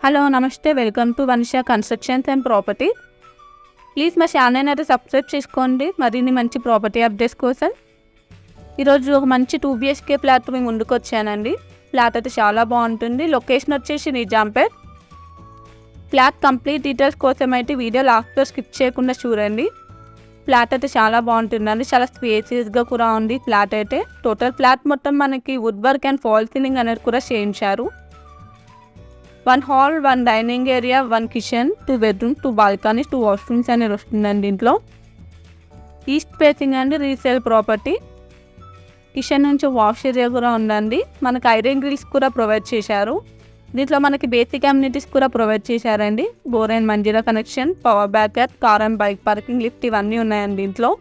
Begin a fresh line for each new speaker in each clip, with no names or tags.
Hello నమస్తే, welcome to Vanisha constructions and property. Please మా channel అయితే సబ్స్క్రైబ్ చేసుకోండి మరిన్ని మంచి ప్రాపర్టీ అప్డేట్స్ కోసం. ఈరోజు ఒక మంచి 2 BHK ఫ్లాట్ మేము ముందుకు వచ్చానండి. ఫ్లాట్ అయితే చాలా బాగుంటుంది. లొకేషన్ వచ్చేసి నిజాంపేట్. ఫ్లాట్ కంప్లీట్ డీటెయిల్స్ కోసం అయితే వీడియో లాస్ట్లో స్కిప్ చేయకుండా చూడండి. ఫ్లాట్ అయితే చాలా బాగుంటుందండి. చాలా స్పేసియస్గా కూడా ఉంది ఫ్లాట్ అయితే. టోటల్ ఫ్లాట్ మొత్తం మనకి wood work and fall ceiling అనేది కూడా చేయించారు. 1 hall, 1 dining area, 1 kitchen, 2 bedrooms, 2 balconies, 2 washrooms అనేది వస్తుందండి. దీంట్లో ఈస్ట్ ఫేసింగ్ అండి, రీసేల్ ప్రాపర్టీ. కిచెన్ నుంచి వాష్ ఏరియా కూడా ఉందండి. మనకి ఐరన్ గ్రిల్స్ కూడా ప్రొవైడ్ చేశారు. దీంట్లో మనకి బేసిక్ అమ్యూనిటీస్ కూడా ప్రొవైడ్ చేశారండి. Bore and Manjeera connection, power backup, car and bike parking, lift ఇవన్నీ ఉన్నాయండి దీంట్లో.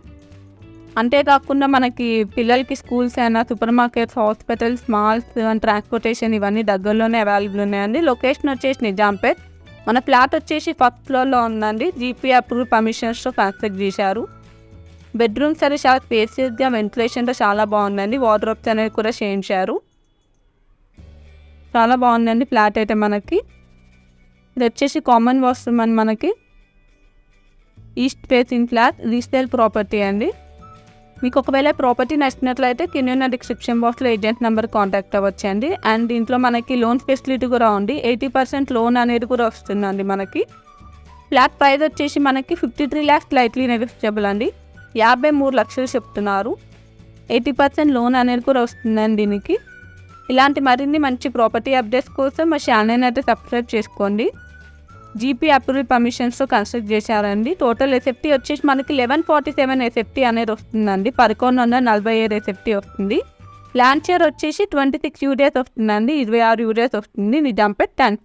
అంతేకాకుండా మనకి పిల్లలకి స్కూల్స్ అయినా, supermarkets, hospitals, malls and transportation ఇవన్నీ దగ్గరలోనే అవైలబుల్ ఉన్నాయండి. లొకేషన్ వచ్చేసి నిజాంపేట్. మన ఫ్లాట్ వచ్చేసి ఫస్ట్ ఫ్లోర్లో ఉందండి. జీపీ అప్రూవ్ పర్మిషన్స్తో కన్స్ట్రక్ట్ చేశారు. బెడ్రూమ్స్ అనేది చాలా స్పేసియస్గా, వెంటిలేషన్తో చాలా బాగుందండి. వార్డ్రోబ్స్ అనేది కూడా చేయించారు. చాలా బాగుందండి ఫ్లాట్ అయితే మనకి. ఇది వచ్చేసి కామన్ వాష్రూమ్ అని మనకి. East facing flat, resale property అండి. మీకు ఒకవేళ ప్రాపర్టీ నచ్చినట్లయితే కింద ఉన్న డిస్క్రిప్షన్ బాక్స్లో ఏజెంట్ నెంబర్ కాంటాక్ట్ అవ్వచ్చండి. అండ్ దీంట్లో మనకి లోన్ ఫెసిలిటీ కూడా ఉంది. 80% లోన్ అనేది కూడా వస్తుందండి మనకి. ఫ్లాట్ ప్రైస్ వచ్చేసి మనకి 53 lakhs స్లైట్లీ నెగోషియబుల్ అండి. 53 లక్షలు చెప్తున్నారు. 80% లోన్ అనేది కూడా వస్తుందండి దీనికి. ఇలాంటి మరిన్ని మంచి ప్రాపర్టీ అప్డేట్స్ కోసం మా ఛానల్ అయితే సబ్స్క్రైబ్ చేసుకోండి. జీపీ అప్రూవల్ పర్మిషన్స్తో కన్స్ట్రక్ట్ చేశారండి. టోటల్ ఎస్ఎఫ్టీ వచ్చేసి మనకి 1147 ఎస్ఎఫ్టీ అనేది వస్తుందండి. 1147 ఎస్ఎఫ్టీ వస్తుంది. ల్యాండ్ షేర్ వచ్చేసి 26 యూడిఎస్ వస్తుందండి. 26 యూడిఎస్ వస్తుంది. నిజాంపేట్ 10.